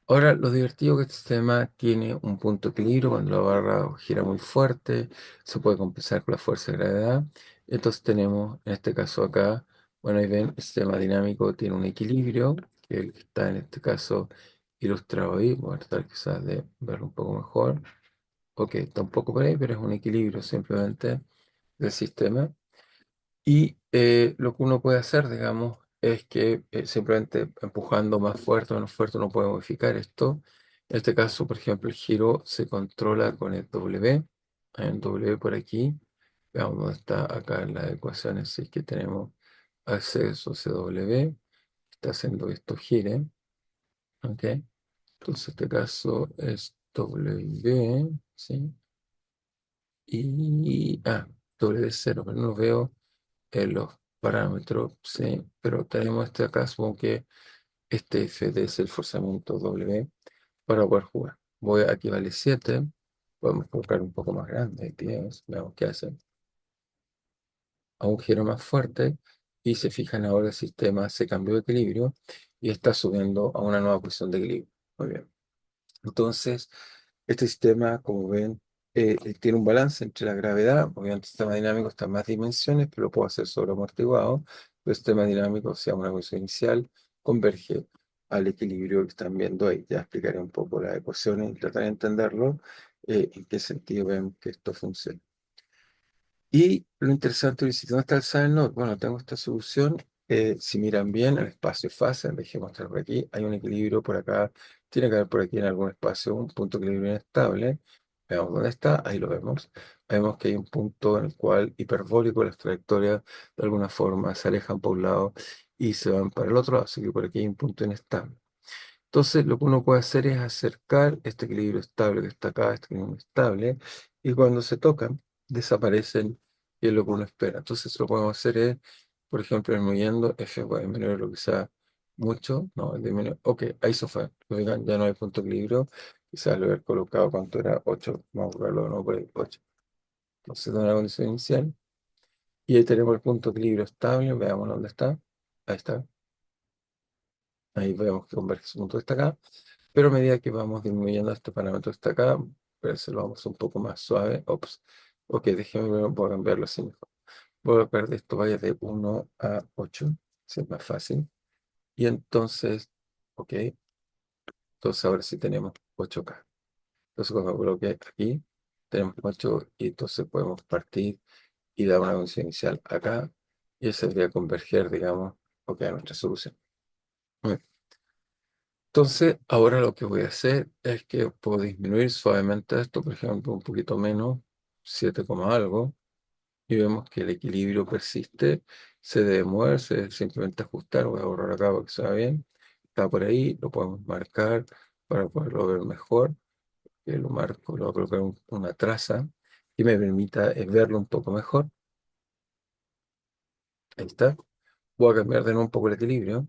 Ahora, lo divertido es que este sistema tiene un punto de equilibrio cuando la barra gira muy fuerte, se puede compensar con la fuerza de gravedad. Entonces tenemos, en este caso acá, bueno, ahí ven, el sistema dinámico tiene un equilibrio, que está en este caso ilustrado ahí. Voy a tratar quizás de verlo un poco mejor. Ok, está un poco por ahí, pero es un equilibrio simplemente del sistema. Y lo que uno puede hacer, digamos, es que simplemente empujando más fuerte o menos fuerte uno puede modificar esto. En este caso, por ejemplo, el giro se controla con el W. hay un W por aquí. Veamos dónde está acá en las ecuaciones. Si es que tenemos acceso a CW, está haciendo esto gire. ¿Ok? Entonces, este caso es W, ¿sí? W0, pero no veo en los parámetros, ¿sí? Pero tenemos este acá, supongo que este FD es el forzamiento W para poder jugar. Aquí vale 7, podemos colocar un poco más grande, 10, veamos qué hace. A un giro más fuerte y se fijan ahora el sistema se cambió de equilibrio y está subiendo a una nueva posición de equilibrio. Muy bien. Entonces, este sistema, como ven, tiene un balance entre la gravedad, obviamente el sistema dinámico está en más dimensiones, pero lo puedo hacer sobre amortiguado. El sistema dinámico, o sea, una ecuación inicial, converge al equilibrio que están viendo ahí. Ya explicaré un poco las ecuaciones y trataré de entenderlo, en qué sentido ven que esto funciona. Y lo interesante es, ¿dónde está el sine node? Bueno, tengo esta solución. Si miran bien, el espacio fase, dejé mostrar por aquí, hay un equilibrio por acá, tiene que haber por aquí en algún espacio un punto de equilibrio inestable. Veamos dónde está, ahí lo vemos. Vemos que hay un punto en el cual hiperbólico las trayectorias de alguna forma se alejan por un lado y se van para el otro lado, así que por aquí hay un punto inestable. Entonces, lo que uno puede hacer es acercar este equilibrio estable que está acá, este equilibrio estable, y cuando se tocan, desaparecen, y es lo que uno espera. Entonces, lo que podemos hacer es, por ejemplo, disminuyendo F, voy a disminuir lo que sea mucho, no, disminuir, ok, ahí se fue. Oigan, ya no hay punto de equilibrio, quizás lo haber colocado cuánto era 8, vamos a buscarlo de nuevo por ahí, 8. Entonces, da una condición inicial, y ahí tenemos el punto de equilibrio estable, veamos dónde está, ahí está, ahí vemos que converge su punto está acá. Pero a medida que vamos disminuyendo este parámetro hasta acá, pero se lo vamos un poco más suave. Ops. Ok, déjeme ver, voy a cambiarlo así mejor. Voy a cambiar de esto, vaya de 1 a 8, si es más fácil. Y entonces, ok, entonces ahora sí tenemos 8K. Entonces cuando coloque aquí, tenemos 8 y entonces podemos partir y dar una condición inicial acá. Y eso debería converger, digamos, ok, a nuestra solución. Muy bien. Entonces, ahora lo que voy a hacer es que puedo disminuir suavemente esto, por ejemplo, un poquito menos, 7, algo, y vemos que el equilibrio persiste, se debe mover, se debe simplemente ajustar, voy a borrar acá para que se vea bien, está por ahí, lo podemos marcar para poderlo ver mejor, que lo marco, lo voy a colocar una traza que me permita verlo un poco mejor, ahí está, voy a cambiar de nuevo un poco el equilibrio.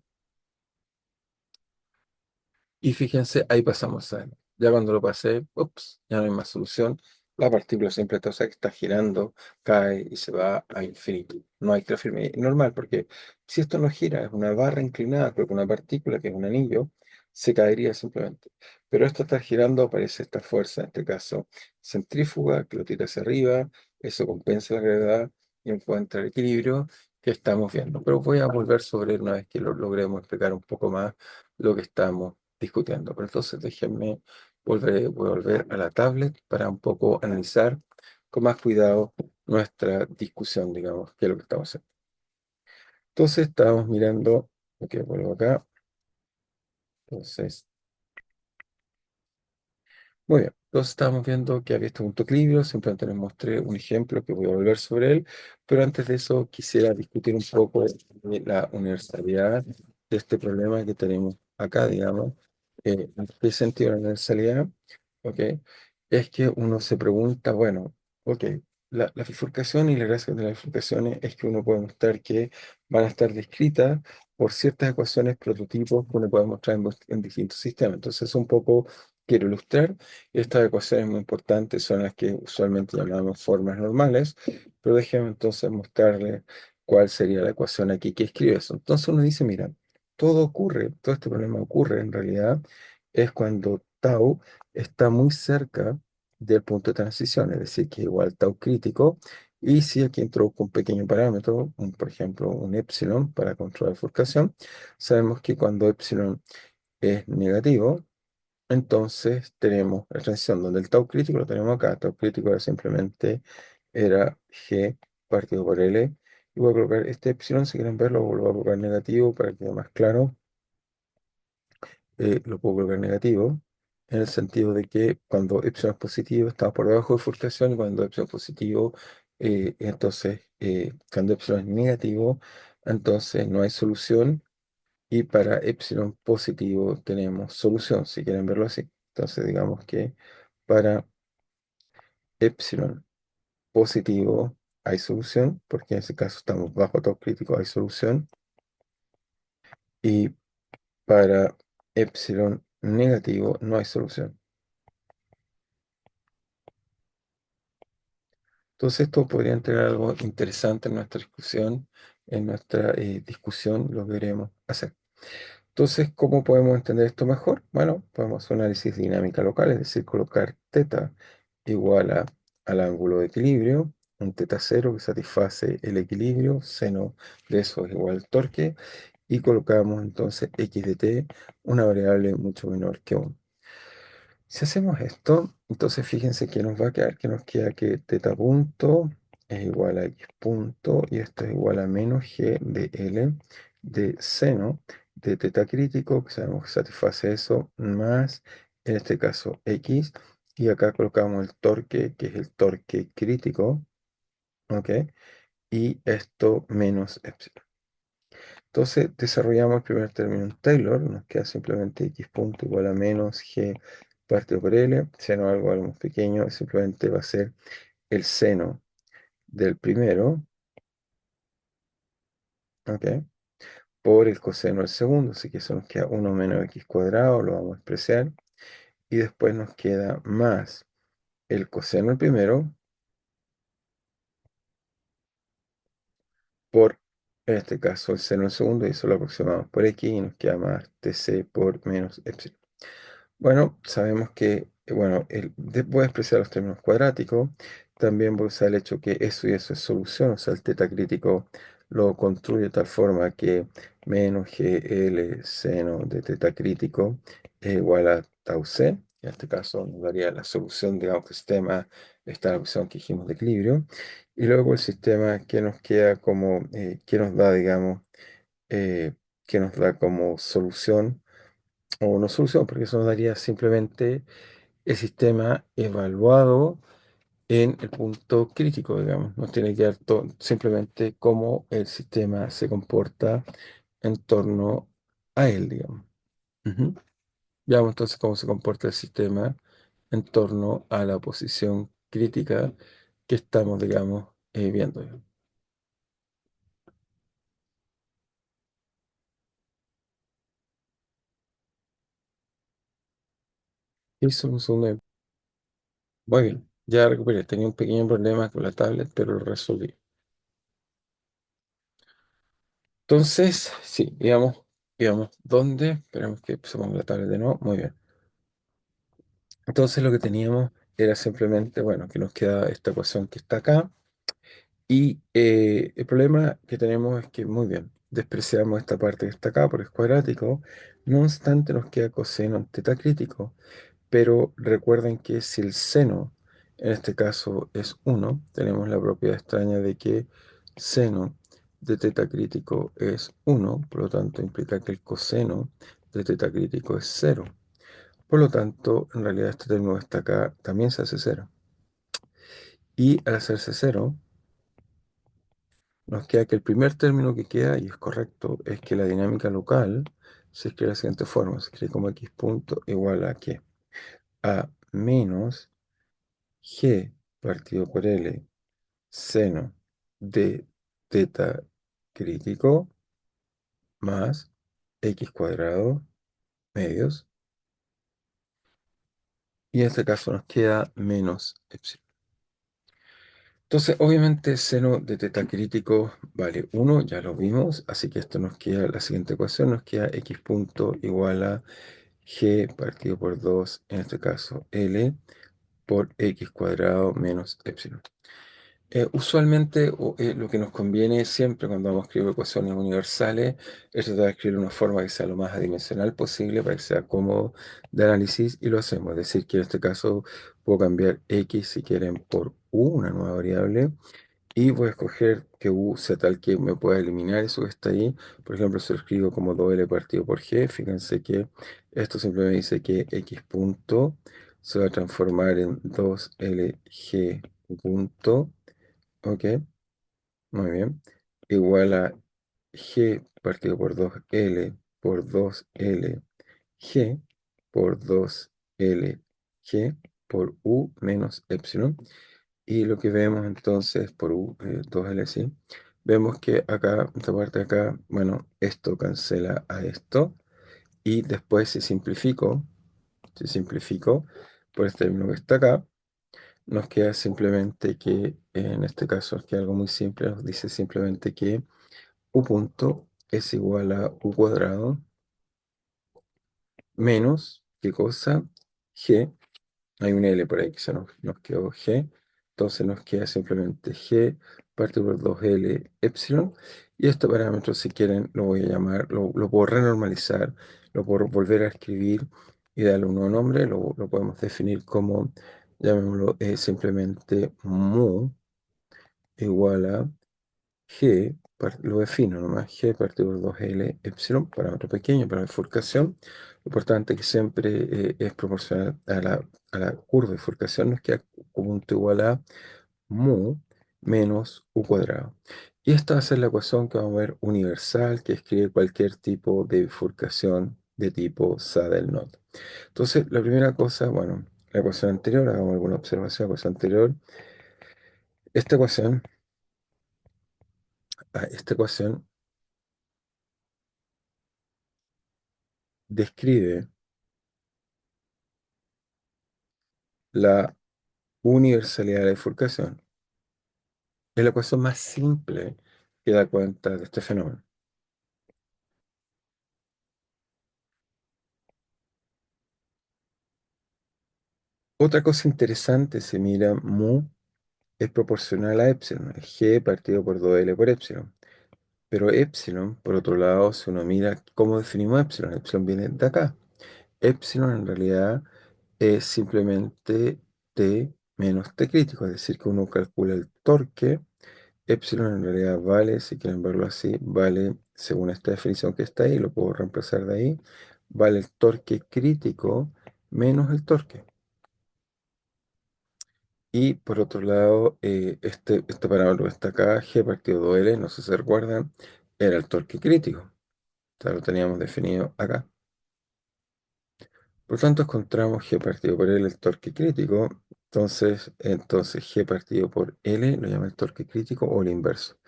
Y fíjense, ahí pasamos a él. Ya cuando lo pasé, ups, ya no hay más solución. La partícula siempre está, o sea, que está girando, cae y se va a infinito. No hay que afirmar normal, porque si esto no gira, es una barra inclinada, creo que una partícula, que es un anillo, se caería simplemente. Pero esto está girando, aparece esta fuerza, en este caso centrífuga, que lo tira hacia arriba, eso compensa la gravedad y encuentra el equilibrio que estamos viendo. Pero voy a volver sobre él una vez que lo logremos explicar un poco más lo que estamos discutiendo. Pero entonces déjenme voy a volver a la tablet para un poco analizar con más cuidado nuestra discusión, digamos, qué es lo que estamos haciendo. Entonces estábamos mirando, ok, vuelvo acá. Entonces, muy bien, entonces estábamos viendo que había este punto de equilibrio, simplemente les mostré un ejemplo que voy a volver sobre él, pero antes de eso quisiera discutir un poco de la universalidad de este problema que tenemos acá, digamos. ¿En qué sentido la universalidad? Ok, es que uno se pregunta, bueno, ok, la bifurcación y la gracia de las bifurcaciones es que uno puede mostrar que van a estar descritas por ciertas ecuaciones, prototipos que uno puede mostrar en distintos sistemas. Entonces, un poco quiero ilustrar. Estas ecuaciones muy importantes son las que usualmente llamamos formas normales, pero déjenme entonces mostrarles cuál sería la ecuación aquí que escribe eso. Entonces uno dice, mira, todo ocurre, todo este problema ocurre en realidad es cuando tau está muy cerca del punto de transición, es decir, que es igual tau crítico, y si aquí introduzco un pequeño parámetro, por ejemplo, un epsilon para controlar la bifurcación, sabemos que cuando epsilon es negativo, entonces tenemos la transición donde el tau crítico lo tenemos acá. Tau crítico era simplemente era G partido por L. Y voy a colocar este epsilon, si quieren verlo, lo voy a colocar negativo para que quede más claro. Lo puedo colocar negativo. en el sentido de que cuando epsilon es positivo está por debajo de bifurcación y cuando epsilon es positivo, cuando epsilon es negativo, entonces no hay solución y para epsilon positivo tenemos solución, si quieren verlo así. Entonces digamos que para epsilon positivo hay solución, porque en ese caso estamos bajo todo crítico, hay solución. Y para epsilon negativo no hay solución. Entonces esto podría entregar algo interesante en nuestra discusión, lo que queremos hacer. Entonces, ¿cómo podemos entender esto mejor? Bueno, podemos hacer un análisis de dinámica local, es decir, colocar teta igual al ángulo de equilibrio, un teta cero que satisface el equilibrio, seno de eso es igual al torque, y colocamos entonces x de t, una variable mucho menor que 1. Si hacemos esto, entonces fíjense que nos va a quedar, que nos queda que teta punto es igual a x punto y esto es igual a menos g de L de seno de teta crítico, que sabemos que satisface eso, más en este caso x, y acá colocamos el torque, que es el torque crítico, ¿ok? Y esto menos epsilon. Entonces desarrollamos el primer término en Taylor, nos queda simplemente x punto igual a menos g partido por L, seno algo más pequeño, simplemente va a ser el seno del primero, ¿ok? Por el coseno del segundo, así que eso nos queda 1 menos x cuadrado, lo vamos a expresar, y después nos queda más el coseno del primero por, en este caso, el seno del segundo, y eso lo aproximamos por x, y nos queda más tc por menos epsilon. Bueno, sabemos que, bueno, voy a expresar los términos cuadráticos. También voy a usar el hecho que eso y eso es solución, o sea, el teta crítico lo construye de tal forma que menos GL seno de teta crítico es igual a tau c. En este caso nos daría la solución, digamos, que el sistema está en la ecuación que dijimos de equilibrio. Y luego el sistema que nos queda como, que nos da, digamos, eh, que nos da como solución o no solución, porque eso nos daría simplemente el sistema evaluado en el punto crítico, digamos. Nos tiene que dar simplemente cómo el sistema se comporta en torno a él, digamos. Ujú. Veamos entonces cómo se comporta el sistema en torno a la posición crítica que estamos, digamos, viendo. Hizo un segundo. Muy bien, ya recuperé. Tenía un pequeño problema con la tablet, pero lo resolví. Entonces, sí, digamos, ¿dónde? Esperemos que se ponga la tablet de nuevo. Muy bien. Entonces lo que teníamos era simplemente, bueno, que nos queda esta ecuación que está acá. Y el problema que tenemos es que, muy bien, despreciamos esta parte que está acá porque es cuadrático. No obstante, nos queda coseno en teta crítico. Pero recuerden que si el seno, en este caso, es 1, tenemos la propiedad extraña de que seno de teta crítico es 1, por lo tanto implica que el coseno de teta crítico es 0. Por lo tanto, en realidad este término que está acá también se hace 0. Y al hacerse 0, nos queda que el primer término que queda, y es correcto, es que la dinámica local se escribe de la siguiente forma. Se escribe como x punto igual a qué? A menos g partido por L seno de teta crítico más x cuadrado medios. Y en este caso nos queda menos epsilon. Entonces, obviamente, seno de teta crítico vale 1, ya lo vimos, así que esto nos queda, la siguiente ecuación nos queda x punto igual a g partido por 2, en este caso L, por x cuadrado menos epsilon. Usualmente lo que nos conviene siempre cuando vamos a escribir ecuaciones universales es tratar de escribir de una forma que sea lo más adimensional posible para que sea cómodo de análisis y lo hacemos. Es decir, que en este caso puedo cambiar x si quieren por u, una nueva variable, y voy a escoger que u sea tal que me pueda eliminar eso que está ahí. Por ejemplo, si lo escribo como 2L partido por G, fíjense que Esto simplemente dice que x punto se va a transformar en 2LG punto, ok, muy bien, igual a g partido por 2L por 2LG por 2LG por U menos epsilon. Y lo que vemos entonces por U, 2L, sí, vemos que acá, esta parte de acá, bueno, esto cancela a esto. Y después se simplificó por este término que está acá, nos queda simplemente que, en este caso, es que algo muy simple, nos dice simplemente que U punto es igual a U cuadrado menos, ¿qué cosa? G. Hay un L por ahí que se nos quedó G. Entonces nos queda simplemente G partido por 2L epsilon. Y este parámetro, si quieren, lo voy a llamar, lo puedo renormalizar, lo puedo volver a escribir y darle un nuevo nombre. Lo podemos definir como, llamémoslo, simplemente mu igual a G, lo defino nomás, G partido por 2L epsilon, parámetro pequeño para la bifurcación. Lo importante es que siempre es proporcional a la curva de bifurcación, nos queda punto igual a mu menos u cuadrado. Y esta va a ser la ecuación que vamos a ver universal, que escribe cualquier tipo de bifurcación de tipo Sadelnot. Entonces, la primera cosa, bueno, la ecuación anterior, hagamos alguna observación, la ecuación anterior. Esta ecuación, esta ecuación describe la universalidad de la bifurcación. Es la ecuación más simple que da cuenta de este fenómeno. Otra cosa interesante, se mira mu es proporcional a epsilon, es g partido por 2L por epsilon. Pero epsilon, por otro lado, si uno mira cómo definimos epsilon, epsilon viene de acá. Epsilon en realidad es simplemente t menos t crítico, es decir, que uno calcula el torque. Epsilon en realidad vale, si quieren verlo así, vale, según esta definición que está ahí, lo puedo reemplazar de ahí, vale el torque crítico menos el torque. Y por otro lado, este parámetro que está acá, G partido 2L, no sé si se recuerdan, era el torque crítico. O sea, lo teníamos definido acá. Por lo tanto, encontramos G partido por L el torque crítico. Entonces G partido por L lo llama el torque crítico o el inverso.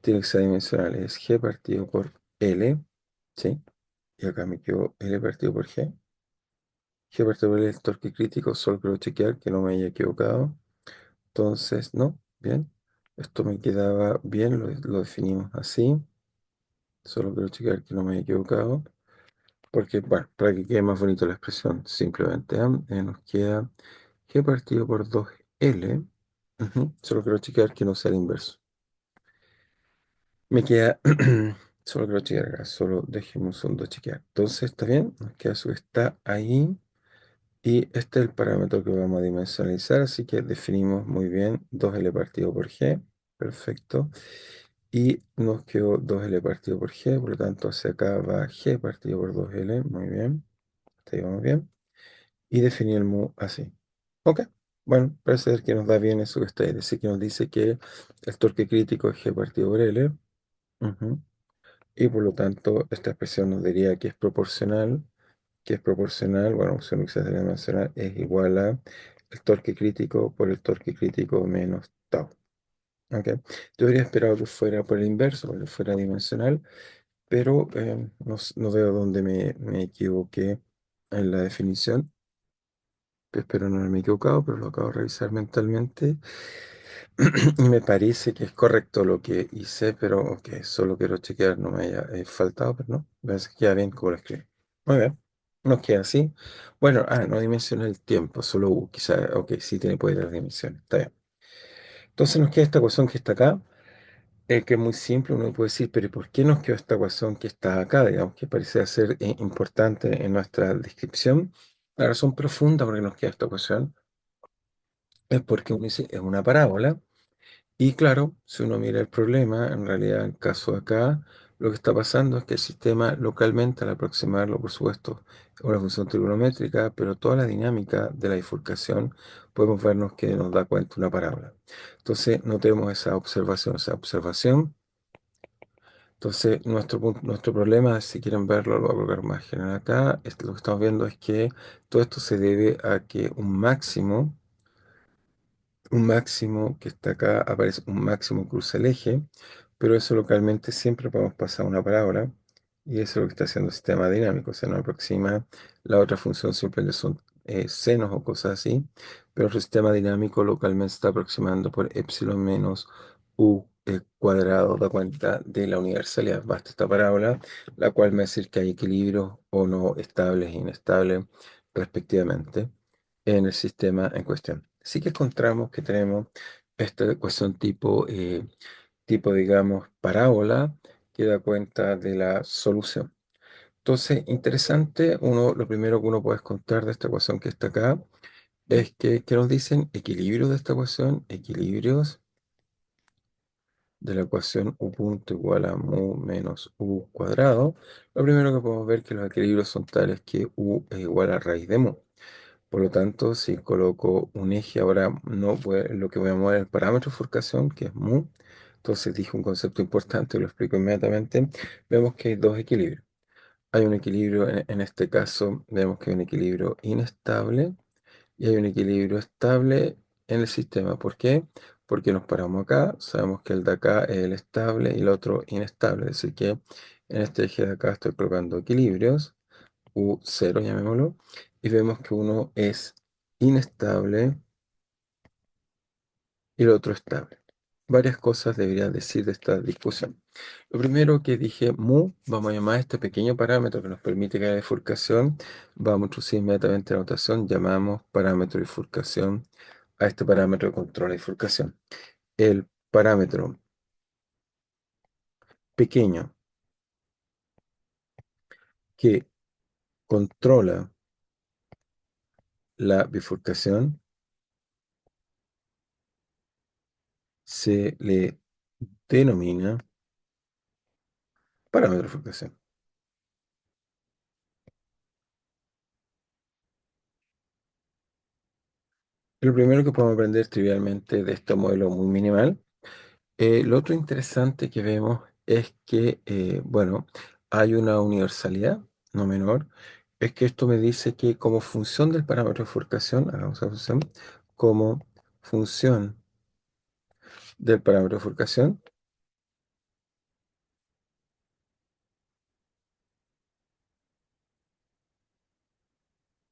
Tiene que ser dimensional. Es G partido por L, ¿sí? Y acá me quedo L partido por G. G partido por L es el torque crítico. Solo quiero chequear que no me haya equivocado. Entonces, no, bien. Esto me quedaba bien, lo definimos así. Solo quiero chequear que no me haya equivocado. Porque, bueno, para que quede más bonito la expresión, simplemente nos queda G partido por 2L. Solo quiero chequear que no sea el inverso. Me queda, solo quiero chequear acá, solo déjeme un segundo chequear. Entonces, ¿está bien? Nos queda eso que está ahí. Y este es el parámetro que vamos a dimensionalizar, así que definimos muy bien 2L partido por G. Perfecto. Y nos quedó 2L partido por G, por lo tanto hacia acá va G partido por 2L. Muy bien. Hasta ahí vamos bien. Y definí el mu así. Ok. Bueno, parece ser que nos da bien eso que está ahí. Es decir, que nos dice que el torque crítico es G partido por L. Ujú. Y por lo tanto, esta expresión nos diría que es proporcional, bueno, opción que se debería mencionar, es igual a el torque crítico por el torque crítico menos tau. ¿Ok? Yo habría esperado que fuera por el inverso, porque fuera dimensional, pero no veo dónde me equivoqué en la definición. Espero no haberme equivocado, pero lo acabo de revisar mentalmente. Y me parece que es correcto lo que hice, pero ok, solo quiero chequear, no me haya faltado, pero no, me parece que queda bien como lo escribí. Muy bien, nos queda así. Bueno, no dimensioné el tiempo, solo quizá, ok, sí tiene poder de dimensiones, está bien. Entonces nos queda esta ecuación que está acá, que es muy simple, uno puede decir, pero ¿y por qué nos quedó esta ecuación que está acá? Digamos que parece ser importante en nuestra descripción. La razón profunda por la que nos queda esta ecuación es porque uno dice, es una parábola. Y claro, si uno mira el problema, en realidad, en el caso de acá, Lo que está pasando es que el sistema localmente, al aproximarlo, por supuesto, es una función trigonométrica, pero toda la dinámica de la bifurcación podemos vernos que nos da cuenta una parábola. Entonces, notemos esa observación. Esa observación. Entonces, nuestro problema, si quieren verlo, lo voy a colocar más general acá. Lo que estamos viendo es que todo esto se debe a que un máximo que está acá, aparece un máximo cruza el eje, pero eso localmente siempre podemos pasar una parábola, y eso es lo que está haciendo el sistema dinámico, o sea, nos aproxima la otra función, siempre son senos o cosas así, pero el sistema dinámico localmente está aproximando por epsilon menos u cuadrado, da cuenta de la universalidad. Basta esta parábola, la cual me va a decir que hay equilibrios o no estables e inestables, respectivamente, en el sistema en cuestión. Sí que encontramos que tenemos esta ecuación tipo, digamos, parábola, que da cuenta de la solución. Entonces, interesante, lo primero que uno puede contar de esta ecuación que está acá es que nos dicen equilibrios de esta ecuación, equilibrios de la ecuación u punto igual a mu menos u cuadrado. Lo primero que podemos ver es que los equilibrios son tales que u es igual a raíz de mu. Por lo tanto, si coloco un eje ahora, no lo que voy a mover es el parámetro de bifurcación, que es mu. Entonces dije un concepto importante, lo explico inmediatamente. Vemos que hay dos equilibrios. Hay un equilibrio, en este caso, vemos que hay un equilibrio inestable y hay un equilibrio estable en el sistema. ¿Por qué? Porque nos paramos acá, sabemos que el de acá es el estable y el otro inestable. Es decir, que en este eje de acá estoy colocando equilibrios U0, llamémoslo, y vemos que uno es inestable y el otro estable. Varias cosas debería decir de esta discusión. Lo primero que dije, mu, vamos a llamar a este pequeño parámetro que nos permite que haya bifurcación, vamos a introducir inmediatamente la notación, llamamos parámetro de bifurcación a este parámetro que controla la bifurcación. El parámetro pequeño que controla la bifurcación se le denomina parámetro de bifurcación. Lo primero que podemos aprender trivialmente de este modelo muy minimal. Lo otro interesante que vemos es que, bueno, hay una universalidad no menor. Es que esto me dice que como función del parámetro de bifurcación, hagamos la función, como función del parámetro de bifurcación,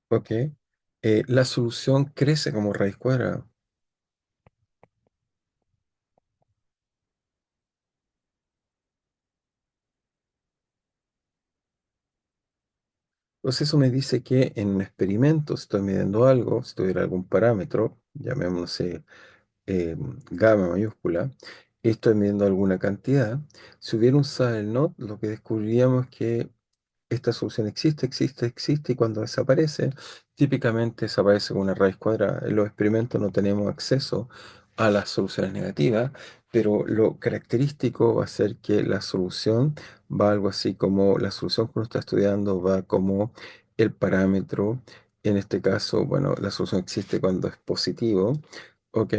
ok, la solución crece como raíz cuadrada. Entonces eso me dice que en un experimento, si estoy midiendo algo, si tuviera algún parámetro, llamémoslo gamma mayúscula, y estoy midiendo alguna cantidad, si hubiera un saddle node, lo que descubriríamos es que esta solución existe, y cuando desaparece, típicamente desaparece con una raíz cuadrada. En los experimentos no tenemos acceso a las soluciones negativas, pero lo característico va a ser que la solución va algo así como la solución que uno está estudiando va como el parámetro. En este caso, bueno, la solución existe cuando es positivo, ¿ok?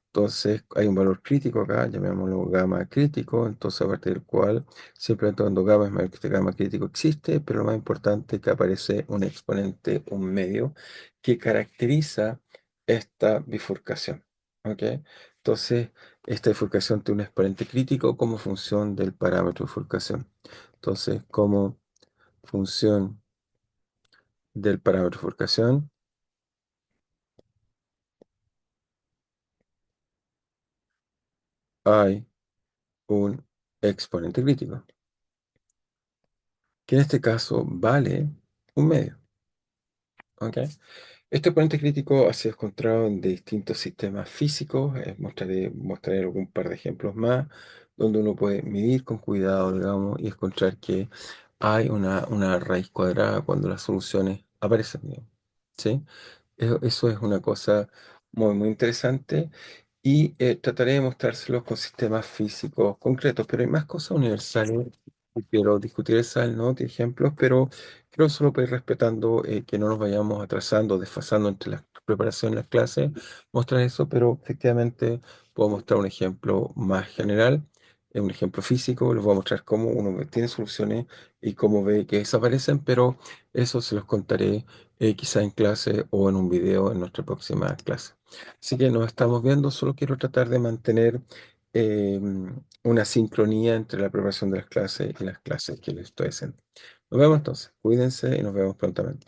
Entonces hay un valor crítico acá, llamémoslo gamma crítico, entonces a partir del cual simplemente cuando gamma es mayor que este gamma crítico existe, pero lo más importante es que aparece un exponente, un medio, que caracteriza esta bifurcación. ¿Ok? Entonces, esta bifurcación tiene un exponente crítico como función del parámetro de bifurcación. Entonces, como función del parámetro de bifurcación, hay un exponente crítico, que en este caso vale un medio. ¿Ok? Este exponente crítico ha sido encontrado en distintos sistemas físicos. Mostraré algún par de ejemplos más, donde uno puede medir con cuidado, digamos, y encontrar que hay una raíz cuadrada cuando las soluciones aparecen, digamos. ¿Sí? Eso es una cosa muy, muy interesante, y trataré de mostrárselos con sistemas físicos concretos, pero hay más cosas universales quiero discutir esa, ¿no? De ejemplos, pero creo solo para ir respetando que no nos vayamos atrasando, desfasando entre la preparación y las clases, mostrar eso, pero efectivamente puedo mostrar un ejemplo más general, un ejemplo físico, les voy a mostrar cómo uno tiene soluciones y cómo ve que desaparecen, pero eso se los contaré quizá en clase o en un video en nuestra próxima clase. Así que nos estamos viendo, solo quiero tratar de mantener eh, una sincronía entre la preparación de las clases y las clases que les estoy haciendo. Nos vemos entonces, cuídense y nos vemos prontamente.